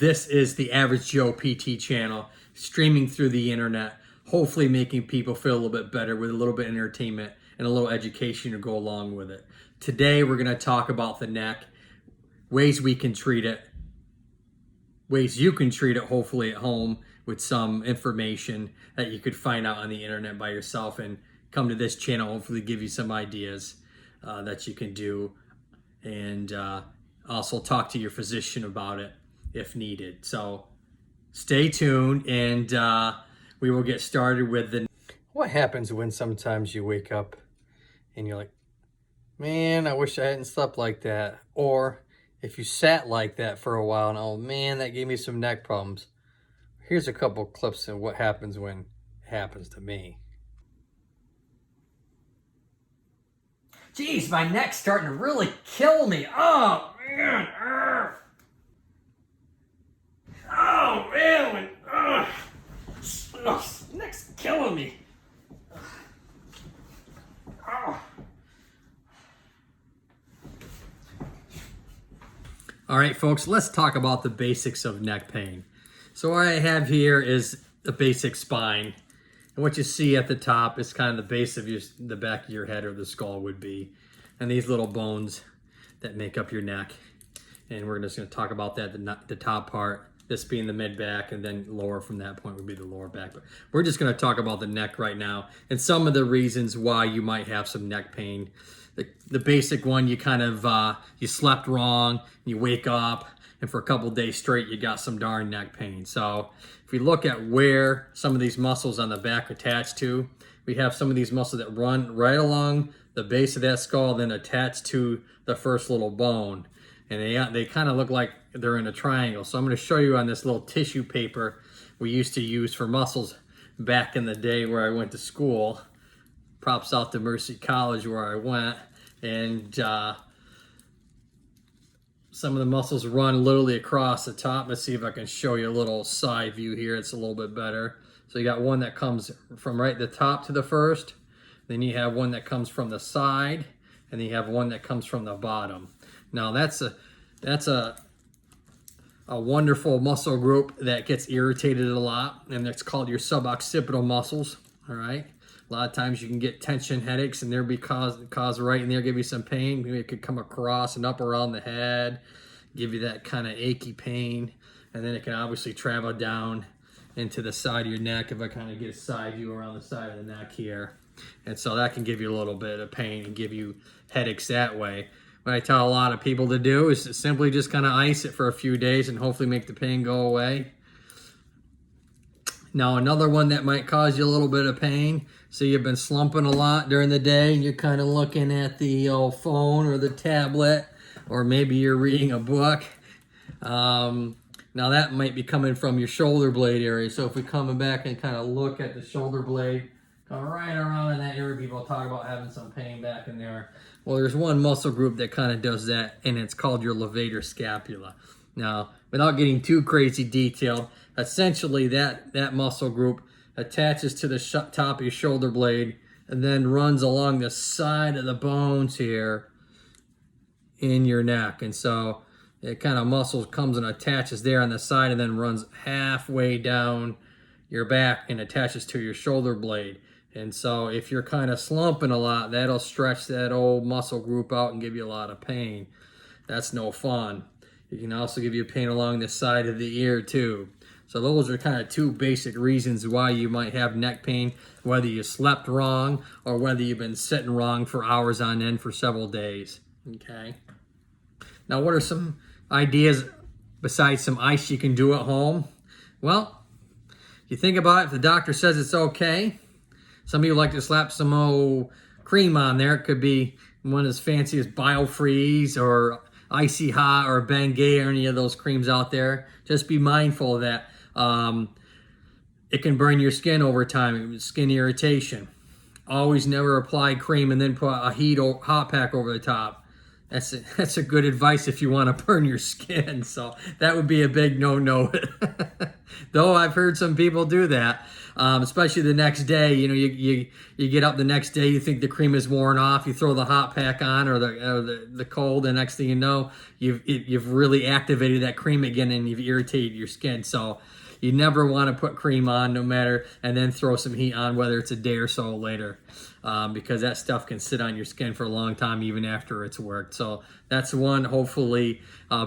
This is the Average Joe PT channel, streaming through the internet, hopefully making people feel a little bit better with a little bit of entertainment and a little education to go along with it. Today we're going to talk about the neck, ways we can treat it, ways you can treat it hopefully at home with some information that you could find out on the internet by yourself, and come to this channel, hopefully give you some ideas that you can do, and also talk to your physician about it if needed. So stay tuned, and we will get started with the... What happens when sometimes you wake up and you're like, man, I wish I hadn't slept like that? Or if you sat like that for a while and, oh man, that gave me some neck problems. Here's a couple clips of what happens when it happens to me. Geez, my neck's starting to really kill me. Oh man. Oh man. Neck's killing me. Oh. All right, folks, let's talk about the basics of neck pain. So what I have here is the basic spine. And what you see at the top is kind of the base of the back of your head, or the skull would be. And these little bones that make up your neck. And we're just going to talk about that, the top part, this being the mid back, and then lower from that point would be the lower back. But we're just going to talk about the neck right now and some of the reasons why you might have some neck pain. The basic one, you kind of, you slept wrong, you wake up, and for a couple days straight, you got some darn neck pain. So if we look at where some of these muscles on the back attach to, we have some of these muscles that run right along the base of that skull, then attach to the first little bone. And they kind of look like they're in a triangle. So I'm going to show you on this little tissue paper we used to use for muscles back in the day where I went to school. Props out to Mercy College where I went. And some of the muscles run literally across the top. Let's see if I can show you a little side view here. It's a little bit better. So you got one that comes from right the top to the first. Then you have one that comes from the side. And then you have one that comes from the bottom. Now that's a wonderful muscle group that gets irritated a lot. And it's called your suboccipital muscles. All right. A lot of times you can get tension headaches, and they'll be caused right in there, give you some pain. Maybe it could come across and up around the head, give you that kind of achy pain. And then it can obviously travel down into the side of your neck if I kind of get a side view around the side of the neck here. And so that can give you a little bit of pain and give you headaches that way. What I tell a lot of people to do is to simply just kind of ice it for a few days and hopefully make the pain go away. Now, another one that might cause you a little bit of pain, so you've been slumping a lot during the day and you're kind of looking at the old phone or the tablet, or maybe you're reading a book. Now that might be coming from your shoulder blade area. So if we come back and kind of look at the shoulder blade, come right around in that area, people talk about having some pain back in there. Well, there's one muscle group that kind of does that, and it's called your levator scapula. Now, without getting too crazy detailed, essentially that muscle group attaches to the top of your shoulder blade and then runs along the side of the bones here in your neck. And so it kind of muscle comes and attaches there on the side and then runs halfway down your back and attaches to your shoulder blade. And so if you're kind of slumping a lot, that'll stretch that old muscle group out and give you a lot of pain. That's no fun. It can also give you pain along the side of the ear too. So those are kind of two basic reasons why you might have neck pain, whether you slept wrong or whether you've been sitting wrong for hours on end for several days. Okay. Now, what are some ideas besides some ice you can do at home? Well, you think about it, if the doctor says it's okay, some people like to slap some old cream on there. It could be one as fancy as Biofreeze or Icy Hot or Bengay or any of those creams out there. Just be mindful of that. It can burn your skin over time, skin irritation. Always never apply cream and then put a hot pack over the top. That's a good advice if you want to burn your skin. So that would be a big no-no. Though I've heard some people do that, especially the next day. You know, you get up the next day, you think the cream is worn off, you throw the hot pack on or the cold, and next thing you know, you've really activated that cream again and you've irritated your skin. So you never want to put cream on, no matter, and then throw some heat on, whether it's a day or so later, because that stuff can sit on your skin for a long time, even after it's worked. So that's one, hopefully,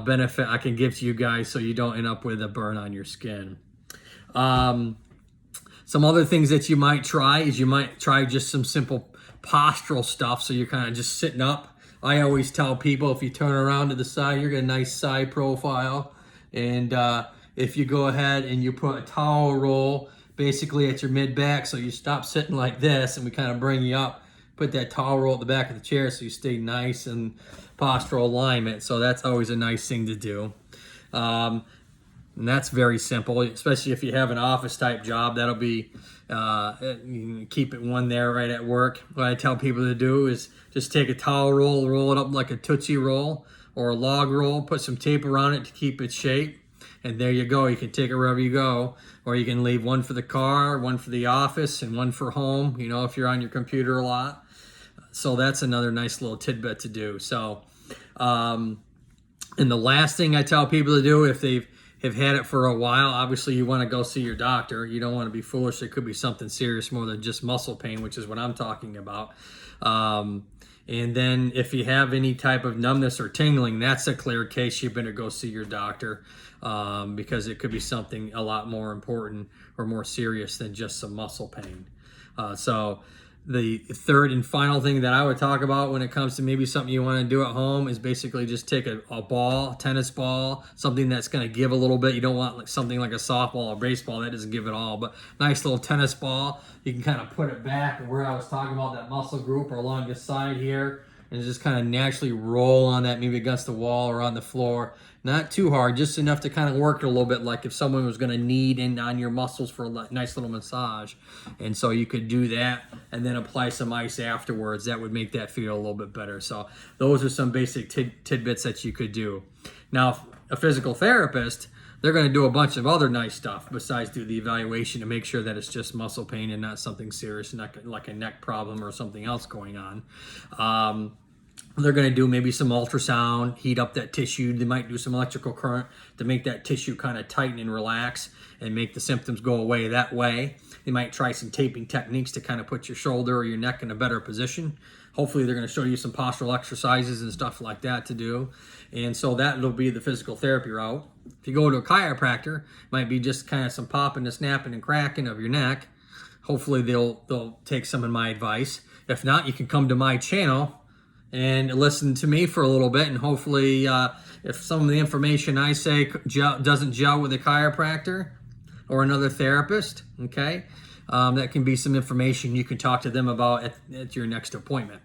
benefit I can give to you guys so you don't end up with a burn on your skin. Some other things that you might try is you might try just some simple postural stuff. So you're kind of just sitting up. I always tell people, if you turn around to the side, you're getting a nice side profile. And if you go ahead and you put a towel roll basically at your mid-back, so you stop sitting like this and we kind of bring you up, put that towel roll at the back of the chair so you stay nice and postural alignment. So that's always a nice thing to do. And that's very simple, especially if you have an office type job. That'll be, you can keep it one there right at work. What I tell people to do is just take a towel roll, roll it up like a Tootsie Roll or a log roll, put some tape around it to keep its shape. And there you go. You can take it wherever you go, or you can leave one for the car, one for the office, and one for home, you know, if you're on your computer a lot. So that's another nice little tidbit to do. So, and the last thing I tell people to do, if they've had it for a while, obviously you want to go see your doctor. You don't want to be foolish. It could be something serious more than just muscle pain, which is what I'm talking about. And then if you have any type of numbness or tingling, that's a clear case. You better go see your doctor, because it could be something a lot more important or more serious than just some muscle pain. So the third and final thing that I would talk about when it comes to maybe something you want to do at home is basically just take a ball, tennis ball, something that's going to give a little bit. You don't want like something like a softball or baseball that doesn't give it all, but nice little tennis ball. You can kind of put it back where I was talking about, that muscle group, or along this side here, and just kind of naturally roll on that, maybe against the wall or on the floor. Not too hard, just enough to kind of work it a little bit, like if someone was going to knead in on your muscles for a nice little massage. And so you could do that and then apply some ice afterwards. That would make that feel a little bit better. So those are some basic tidbits that you could do. Now, a physical therapist, they're going to do a bunch of other nice stuff besides do the evaluation to make sure that it's just muscle pain and not something serious, like a neck problem or something else going on. They're going to do maybe some ultrasound, heat up that tissue. They might do some electrical current to make that tissue kind of tighten and relax and make the symptoms go away that way. They might try some taping techniques to kind of put your shoulder or your neck in a better position. Hopefully they're going to show you some postural exercises and stuff like that to do. And so that'll be the physical therapy route. If you go to a chiropractor, it might be just kind of some popping and snapping and cracking of your neck. Hopefully they'll take some of my advice. If not, you can come to my channel and listen to me for a little bit, and hopefully if some of the information I say doesn't gel with a chiropractor or another therapist, okay, that can be some information you can talk to them about at your next appointment.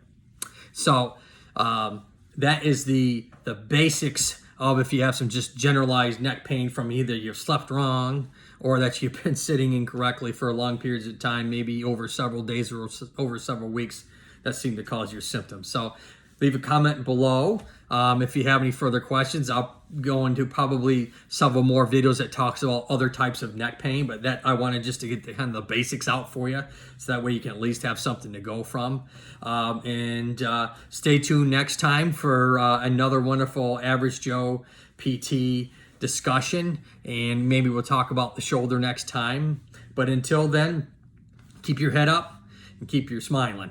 So that is the basics of if you have some just generalized neck pain from either you've slept wrong or that you've been sitting incorrectly for long periods of time, maybe over several days or over several weeks, that seem to cause your symptoms. So leave a comment below. If you have any further questions, I'll go into probably several more videos that talks about other types of neck pain, but that I wanted just to get the kind of the basics out for you, so that way you can at least have something to go from. And stay tuned next time for another wonderful Average Joe PT discussion, and maybe we'll talk about the shoulder next time. But until then, keep your head up and keep your smiling.